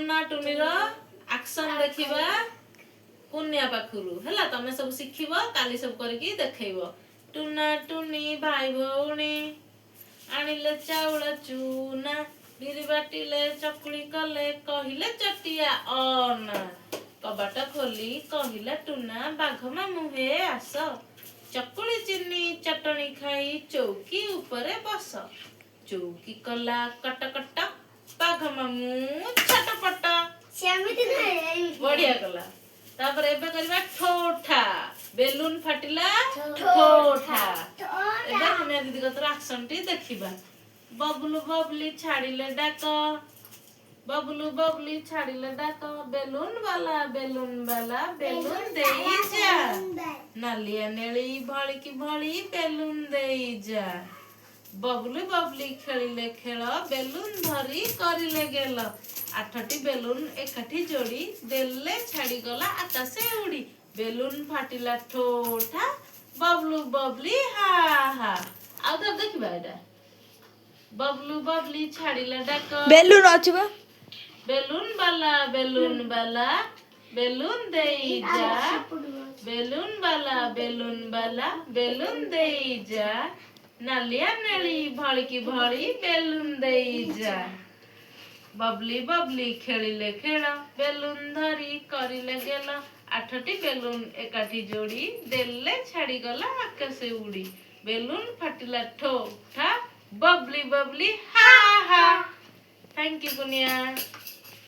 Tuna टुनीर action देखिबा कुनिया पाखुरु हला तमे सब शिखिबो काली सब करके देखैबो टुना टुनी भाई भौणी आनिले चाउल चूना बिरी बाटिले चकुली कले कहिले चटिया अन कबाट खोली कहिला टुना बाघ मामू हे आस चकुली चिनी चटनी खाई चौकी ऊपरे बस चौकी कला कटकट बाघ मामू छटपट बढ़िया कला तापर एबे करबा ठोठा बेलून फाटिला ठोठा एबे हमें दीदी को तो एक्शन टी देखिबा बबलू बबली छाड़िले डाक बबलू बबली छाड़िले डाक बेलून वाला बेलून देई जा नालिया नेली भली की भली बेलून देई जा बबलू बबली खेलिले खेल बेलून धरी करिले गेल 8टी बेलून एकाठी जोड़ी देले छाड़ी गला आकाशे उड़ी बेलून फाटिला ठोठा बबलू बबली हा हा आउ तो देखिबा एटा बबलू बबली छाड़िले डाक बेलून अछबा बेलून वाला बेलून देई जा बेलून वाला बेलून देई जा नालिया नेली भली की भली बेलून देई जा बबली बबली खेलिले खेल बेलून धरी करिले गेल 8टी बेलून एकाठी जोड़ी देले छाड़ी गला आकाशे उड़ी बेलून फाटिला ठोठा बबली बबली हा हा थैंक यू कुनिया।